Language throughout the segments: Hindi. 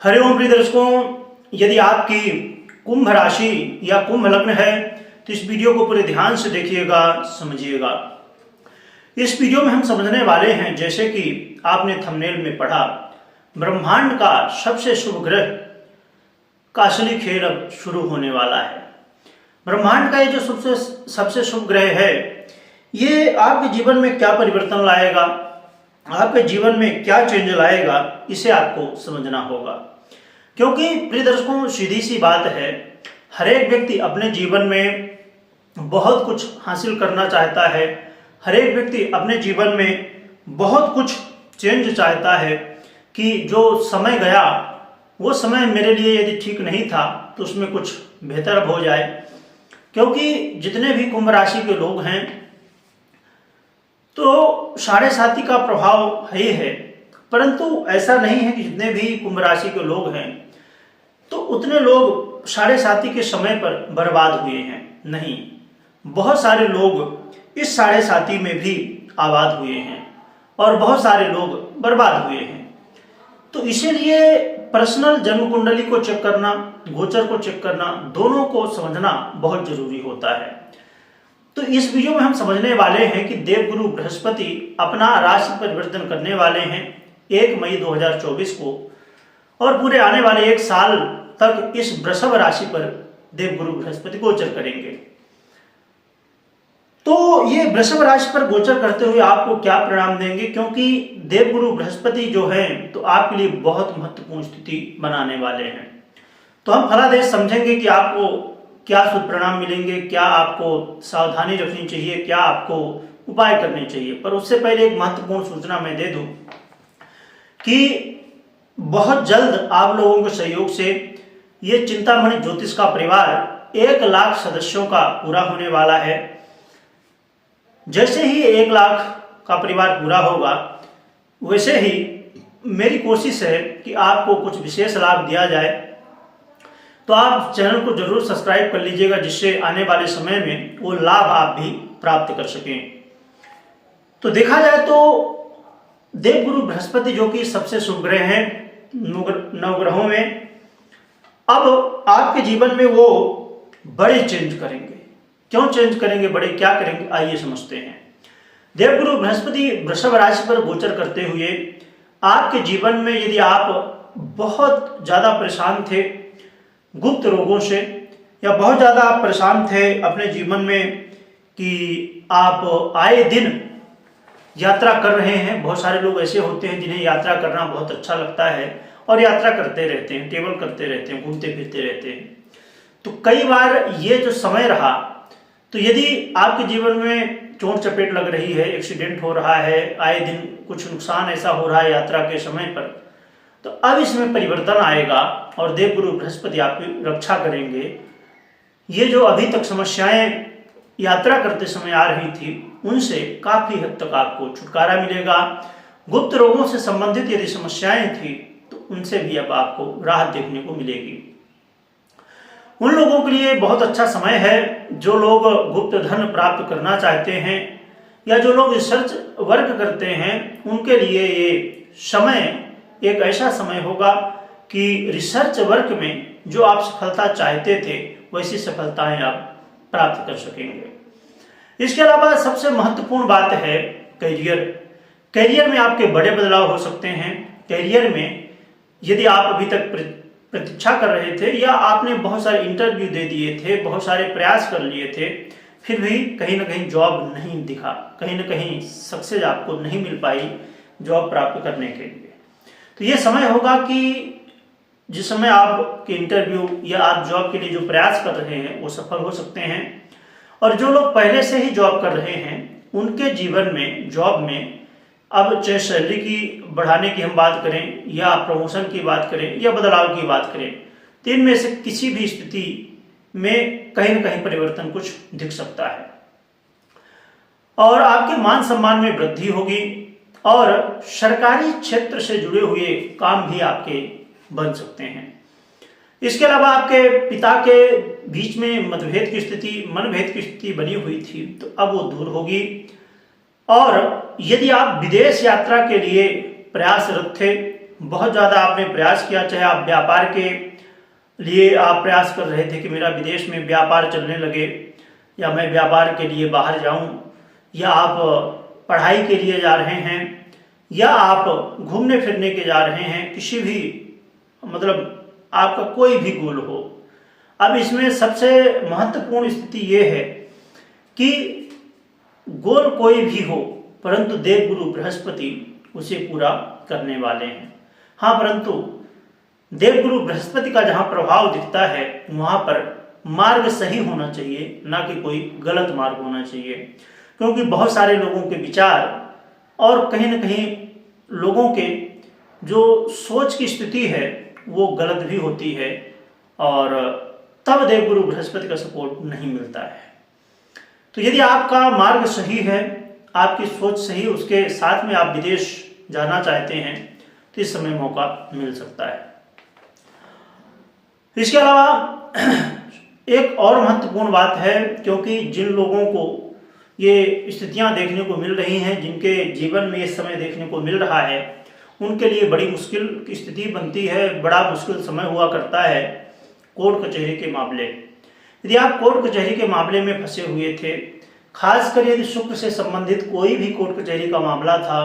हरिओम प्रिय दर्शकों, यदि आपकी कुंभ राशि या कुंभ लग्न है तो इस वीडियो को पूरे ध्यान से देखिएगा, समझिएगा। इस वीडियो में हम समझने वाले हैं, जैसे कि आपने थंबनेल में पढ़ा, ब्रह्मांड का सबसे शुभ ग्रह का असली खेल अब शुरू होने वाला है। ब्रह्मांड का ये जो सबसे शुभ ग्रह है, ये आपके जीवन में क्या परिवर्तन लाएगा, आपके जीवन में क्या चेंज लाएगा, इसे आपको समझना होगा। क्योंकि प्रिय दर्शकों, सीधी सी बात है, हर एक व्यक्ति अपने जीवन में बहुत कुछ हासिल करना चाहता है। हर एक व्यक्ति अपने जीवन में बहुत कुछ चेंज चाहता है कि जो समय गया वो समय मेरे लिए यदि ठीक नहीं था तो उसमें कुछ बेहतर अब हो जाए। क्योंकि जितने भी कुंभ राशि के लोग हैं तो साढ़े साथी का प्रभाव ही है, परंतु ऐसा नहीं है कि जितने भी कुंभ राशि के लोग हैं तो उतने लोग साढ़े साथी के समय पर बर्बाद हुए हैं। नहीं, बहुत सारे लोग इस साढ़े साथी में भी आबाद हुए हैं और बहुत सारे लोग बर्बाद हुए हैं। तो इसीलिए पर्सनल जन्म कुंडली को चेक करना, गोचर को चेक करना, दोनों को समझना बहुत जरूरी होता है। तो इस वीडियो में हम समझने वाले हैं कि देवगुरु बृहस्पति अपना राशि परिवर्तन करने वाले हैं 1 मई 2024 को, और पूरे आने वाले 1 साल तक इस वृषभ राशि पर देवगुरु बृहस्पति गोचर करेंगे। तो ये वृषभ राशि पर गोचर करते हुए आपको क्या परिणाम देंगे, क्योंकि देवगुरु बृहस्पति जो है तो आपके लिए बहुत महत्वपूर्ण स्थिति बनाने वाले हैं। तो हम फलादेश समझेंगे कि आपको क्या शुभ परिणाम मिलेंगे, क्या आपको सावधानी रखनी चाहिए, क्या आपको उपाय करने चाहिए। पर उससे पहले एक महत्वपूर्ण सूचना मैं दे दूं कि बहुत जल्द आप लोगों के सहयोग से ये चिंतामणि ज्योतिष का परिवार 1 लाख सदस्यों का पूरा होने वाला है। जैसे ही 1 लाख का परिवार पूरा होगा, वैसे ही मेरी कोशिश है कि आपको कुछ विशेष लाभ दिया जाए। तो आप चैनल को जरूर सब्सक्राइब कर लीजिएगा, जिससे आने वाले समय में वो लाभ आप भी प्राप्त कर सकें। तो देखा जाए तो देवगुरु बृहस्पति, जो कि सबसे शुभ ग्रह हैं नवग्रहों में, अब आपके जीवन में वो बड़े चेंज करेंगे। क्यों चेंज करेंगे, बड़े क्या करेंगे, आइए समझते हैं। देवगुरु बृहस्पति वृषभ राशि पर गोचर करते हुए आपके जीवन में यदि आप बहुत ज्यादा परेशान थे गुप्त रोगों से, या बहुत ज्यादा आप परेशान थे अपने जीवन में कि आप आए दिन यात्रा कर रहे हैं। बहुत सारे लोग ऐसे होते हैं जिन्हें यात्रा करना बहुत अच्छा लगता है और यात्रा करते रहते हैं, ट्रेवल करते रहते हैं, घूमते फिरते रहते हैं। तो कई बार ये जो समय रहा, तो यदि आपके जीवन में चोट चपेट लग रही है, एक्सीडेंट हो रहा है, आए दिन कुछ नुकसान ऐसा हो रहा है यात्रा के समय पर, तो अब इसमें परिवर्तन आएगा और देवगुरु बृहस्पति आपकी रक्षा करेंगे। ये जो अभी तक समस्याएं यात्रा करते समय आ रही थी, उनसे काफी हद तक आपको छुटकारा मिलेगा। गुप्त रोगों से संबंधित यदि समस्याएं थी तो उनसे भी अब आपको राहत देखने को मिलेगी। उन लोगों के लिए बहुत अच्छा समय है जो लोग गुप्त धन प्राप्त करना चाहते हैं या जो लोग रिसर्च वर्क करते हैं, उनके लिए ये समय एक ऐसा समय होगा कि रिसर्च वर्क में जो आप सफलता चाहते थे वैसी सफलताएं आप प्राप्त कर सकेंगे। इसके अलावा सबसे महत्वपूर्ण बात है करियर। करियर में आपके बड़े बदलाव हो सकते हैं। करियर में यदि आप अभी तक प्रतीक्षा कर रहे थे या आपने बहुत सारे इंटरव्यू दे दिए थे, बहुत सारे प्रयास कर लिए थे, फिर भी कहीं ना कहीं जॉब नहीं दिखा, कहीं ना कहीं सक्सेस आपको नहीं मिल पाई जॉब प्राप्त करने के लिए, तो ये समय होगा कि जिस समय आपके इंटरव्यू या आप जॉब के लिए जो प्रयास कर रहे हैं वो सफल हो सकते हैं। और जो लोग पहले से ही जॉब कर रहे हैं उनके जीवन में जॉब में अब चाहे सैलरी की बढ़ाने की हम बात करें या प्रमोशन की बात करें या बदलाव की बात करें, तो इनमें से किसी भी स्थिति में कहीं ना कहीं परिवर्तन कुछ दिख सकता है और आपके मान सम्मान में वृद्धि होगी और सरकारी क्षेत्र से जुड़े हुए काम भी आपके बन सकते हैं। इसके अलावा आपके पिता के बीच में मतभेद की स्थिति, मनभेद की स्थिति बनी हुई थी, तो अब वो दूर होगी। और यदि आप विदेश यात्रा के लिए प्रयासरत थे, बहुत ज़्यादा आपने प्रयास किया, चाहे आप व्यापार के लिए आप प्रयास कर रहे थे कि मेरा विदेश में व्यापार चलने लगे, या मैं व्यापार के लिए बाहर जाऊं, या आप पढ़ाई के लिए जा रहे हैं, या आप घूमने फिरने के जा रहे हैं, किसी भी मतलब आपका कोई भी गोल हो। अब इसमें सबसे महत्वपूर्ण स्थिति ये है कि गोल कोई भी हो, परंतु देवगुरु बृहस्पति उसे पूरा करने वाले हैं। हाँ, परंतु देवगुरु बृहस्पति का जहाँ प्रभाव दिखता है वहाँ पर मार्ग सही होना चाहिए, ना कि कोई गलत मार्ग होना चाहिए। क्योंकि बहुत सारे लोगों के विचार और कहीं न कहीं लोगों के जो सोच की स्थिति है वो गलत भी होती है, और तब देवगुरु बृहस्पति का सपोर्ट नहीं मिलता है। तो यदि आपका मार्ग सही है, आपकी सोच सही, उसके साथ में आप विदेश जाना चाहते हैं, तो इस समय मौका मिल सकता है। इसके अलावा एक और महत्वपूर्ण बात है, क्योंकि जिन लोगों को ये स्थितियां देखने को मिल रही हैं, जिनके जीवन में इस समय देखने को मिल रहा है, उनके लिए बड़ी मुश्किल की स्थिति बनती है, बड़ा मुश्किल समय हुआ करता है कोर्ट कचहरी के मामले। यदि आप कोर्ट कचहरी के मामले में फंसे हुए थे, खासकर यदि शुक्र से संबंधित कोई भी कोर्ट कचहरी का मामला था,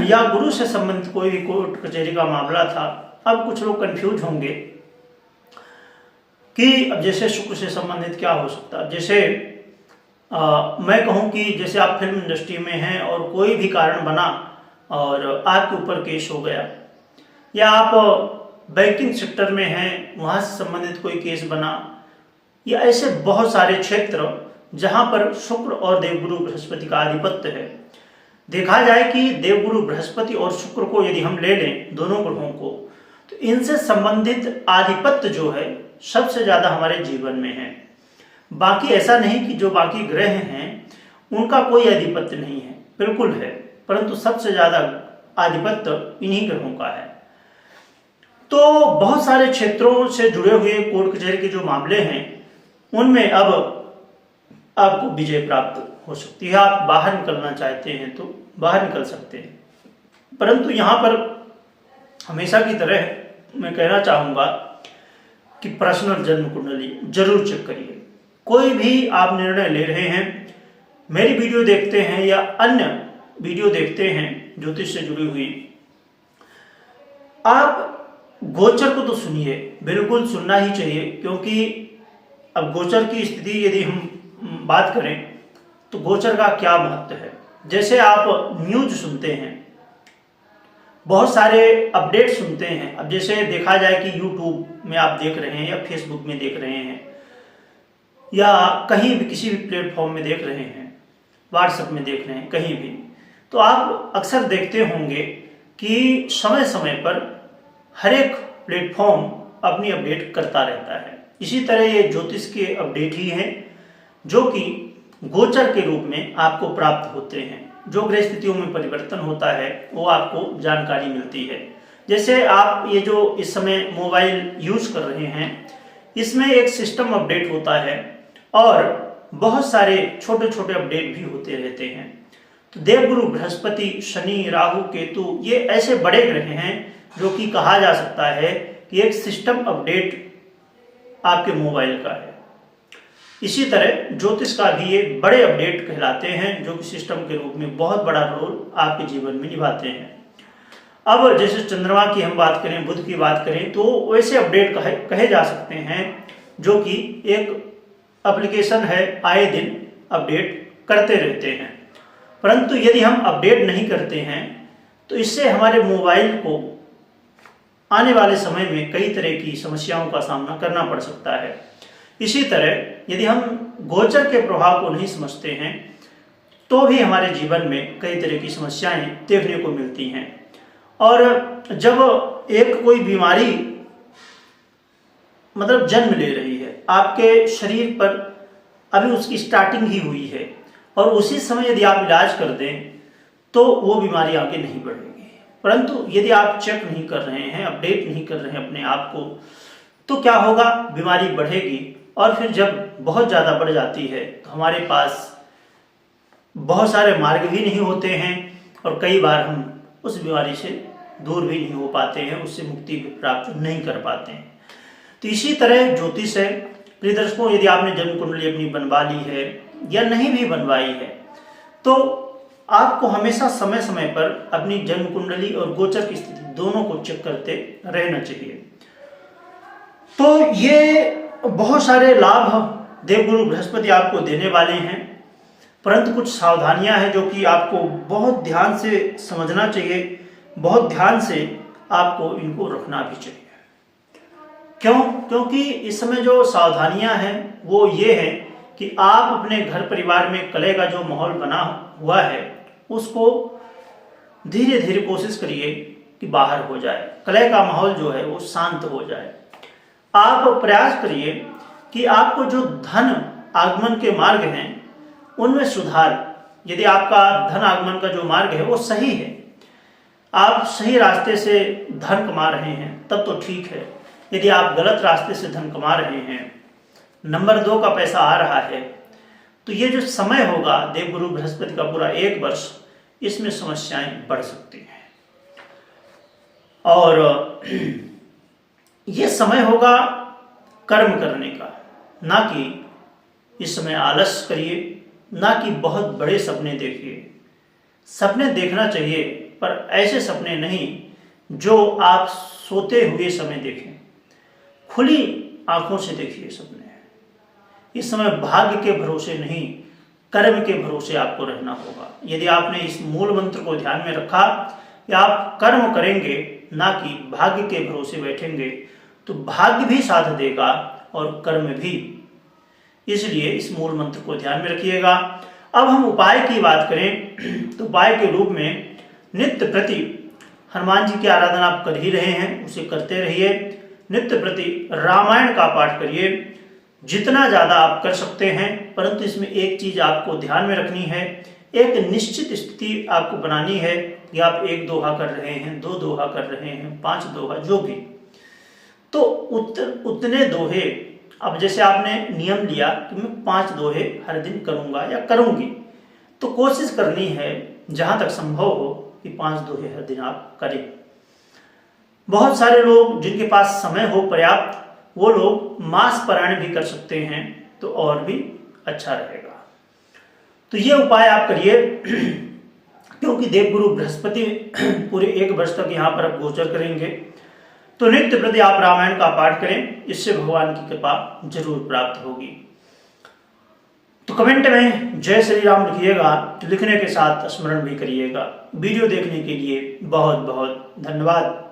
या गुरु से संबंधित कोई भी कोर्ट कचहरी का मामला था, अब कुछ लोग कंफ्यूज होंगे कि अब जैसे शुक्र से संबंधित क्या हो सकता है। जैसे मैं कहूँ कि जैसे आप फिल्म इंडस्ट्री में हैं और कोई भी कारण बना और आपके ऊपर केस हो गया, या आप बैंकिंग सेक्टर में हैं, वहाँ से संबंधित कोई केस बना, या ऐसे बहुत सारे क्षेत्र जहाँ पर शुक्र और देवगुरु बृहस्पति का आधिपत्य है। देखा जाए कि देवगुरु बृहस्पति और शुक्र को यदि हम ले लें, दोनों ग्रहों को, तो इनसे संबंधित आधिपत्य जो है सबसे ज़्यादा हमारे जीवन में है। बाकी ऐसा नहीं कि जो बाकी ग्रह हैं उनका कोई आधिपत्य नहीं है, बिल्कुल है, परंतु सबसे ज़्यादा आधिपत्य इन्हीं ग्रहों का है। तो बहुत सारे क्षेत्रों से जुड़े हुए कोर्ट कचहरी के जो मामले हैं उनमें अब आपको विजय प्राप्त हो सकती है। आप बाहर निकलना चाहते हैं तो बाहर निकल सकते हैं, परंतु यहाँ पर हमेशा की तरह मैं कहना चाहूँगा कि पर्सनल जन्म कुंडली जरूर चेक करिए। कोई भी आप निर्णय ले रहे हैं, मेरी वीडियो देखते हैं या अन्य वीडियो देखते हैं ज्योतिष से जुड़ी हुई, आप गोचर को तो सुनिए, बिल्कुल सुनना ही चाहिए। क्योंकि अब गोचर की स्थिति यदि हम बात करें तो गोचर का क्या महत्व है। जैसे आप न्यूज सुनते हैं, बहुत सारे अपडेट सुनते हैं। अब जैसे देखा जाए कि यूट्यूब में आप देख रहे हैं, या फेसबुक में देख रहे हैं, या कहीं भी किसी भी प्लेटफॉर्म में देख रहे हैं, व्हाट्सएप में देख रहे हैं, कहीं भी, तो आप अक्सर देखते होंगे कि समय समय पर हर एक प्लेटफॉर्म अपनी अपडेट करता रहता है। इसी तरह ये ज्योतिष के अपडेट ही हैं जो कि गोचर के रूप में आपको प्राप्त होते हैं। जो ग्रह स्थितियों में परिवर्तन होता है वो आपको जानकारी मिलती है। जैसे आप ये जो इस समय मोबाइल यूज कर रहे हैं, इसमें एक सिस्टम अपडेट होता है और बहुत सारे छोटे छोटे अपडेट भी होते रहते हैं। तो देवगुरु बृहस्पति, शनि, राहु, केतु, ये ऐसे बड़े ग्रह हैं जो कि कहा जा सकता है कि एक सिस्टम अपडेट आपके मोबाइल का है। इसी तरह ज्योतिष का भी ये बड़े अपडेट कहलाते हैं जो कि सिस्टम के रूप में बहुत बड़ा रोल आपके जीवन में निभाते हैं। अब जैसे चंद्रमा की हम बात करें, बुध की बात करें, तो वैसे अपडेट कहे जा सकते हैं जो कि एक एप्लीकेशन है, आए दिन अपडेट करते रहते हैं। परंतु यदि हम अपडेट नहीं करते हैं तो इससे हमारे मोबाइल को आने वाले समय में कई तरह की समस्याओं का सामना करना पड़ सकता है। इसी तरह यदि हम गोचर के प्रभाव को नहीं समझते हैं तो भी हमारे जीवन में कई तरह की समस्याएं देखने को मिलती हैं। और जब एक कोई बीमारी मतलब जन्म ले रही है आपके शरीर पर, अभी उसकी स्टार्टिंग ही हुई है, और उसी समय यदि आप इलाज कर दें तो वो बीमारी आगे नहीं बढ़ेगी। परंतु यदि आप चेक नहीं कर रहे हैं, अपडेट नहीं कर रहे हैं अपने आप को, तो क्या होगा, बीमारी बढ़ेगी। और फिर जब बहुत ज़्यादा बढ़ जाती है तो हमारे पास बहुत सारे मार्ग भी नहीं होते हैं और कई बार हम उस बीमारी से दूर भी नहीं हो पाते हैं, उससे मुक्ति भी प्राप्त नहीं कर पाते हैं। तो इसी तरह ज्योतिष है। प्रिय दर्शकों, यदि आपने जन्म कुंडली अपनी बनवा ली है या नहीं भी बनवाई है, तो आपको हमेशा समय समय पर अपनी जन्म कुंडली और गोचर की स्थिति दोनों को चेक करते रहना चाहिए। तो ये बहुत सारे लाभ देवगुरु बृहस्पति आपको देने वाले हैं, परंतु कुछ सावधानियां हैं जो कि आपको बहुत ध्यान से समझना चाहिए, बहुत ध्यान से आपको इनको रखना भी चाहिए। क्यों? क्योंकि इस समय जो सावधानियां हैं वो ये है कि आप अपने घर परिवार में कलह का जो माहौल बना हुआ है उसको धीरे धीरे कोशिश करिए कि बाहर हो जाए, कलह का माहौल जो है वो शांत हो जाए। आप प्रयास करिए कि आपको जो धन आगमन के मार्ग हैं उनमें सुधार, यदि आपका धन आगमन का जो मार्ग है वो सही है, आप सही रास्ते से धन कमा रहे हैं, तब तो ठीक है। यदि आप गलत रास्ते से धन कमा रहे हैं, नंबर 2 का पैसा आ रहा है, तो ये जो समय होगा देवगुरु बृहस्पति का पूरा 1 वर्ष, इसमें समस्याएं बढ़ सकती हैं। और ये समय होगा कर्म करने का, ना कि इस समय आलस करिए, ना कि बहुत बड़े सपने देखिए। सपने देखना चाहिए, पर ऐसे सपने नहीं जो आप सोते हुए समय देखें, खुली आंखों से देखिए सपने। इस समय भाग्य के भरोसे नहीं, कर्म के भरोसे आपको रहना होगा। यदि आपने इस मूल मंत्र को ध्यान में रखा कि आप कर्म करेंगे, ना कि भाग्य के भरोसे बैठेंगे, तो भाग्य भी साथ देगा और कर्म भी। इसलिए इस मूल मंत्र को ध्यान में रखिएगा। अब हम उपाय की बात करें तो उपाय के रूप में नित्य प्रति हनुमान जी की आराधना आप कर ही रहे हैं, उसे करते रहिए। नित्य प्रति रामायण का पाठ करिए, जितना ज़्यादा आप कर सकते हैं। परंतु इसमें एक चीज़ आपको ध्यान में रखनी है, एक निश्चित स्थिति आपको बनानी है कि आप 1 दोहा कर रहे हैं, 2 दोहा कर रहे हैं, 5 दोहा, जो भी, तो उतने दोहे। अब जैसे आपने नियम लिया कि मैं 5 दोहे हर दिन करूंगा या करूंगी, तो कोशिश करनी है जहां तक संभव हो कि 5 दोहे हर दिन आप करें। बहुत सारे लोग जिनके पास समय हो पर्याप्त, वो लोग मास पारायण भी कर सकते हैं, तो और भी अच्छा रहेगा। तो ये उपाय आप करिए, क्योंकि देवगुरु बृहस्पति पूरे 1 वर्ष तक यहाँ पर आप गोचर करेंगे। तो नित्य प्रति आप रामायण का पाठ करें, इससे भगवान की कृपा जरूर प्राप्त होगी। तो कमेंट में जय श्री राम लिखिएगा, लिखने के साथ स्मरण भी करिएगा। वीडियो देखने के लिए बहुत बहुत धन्यवाद।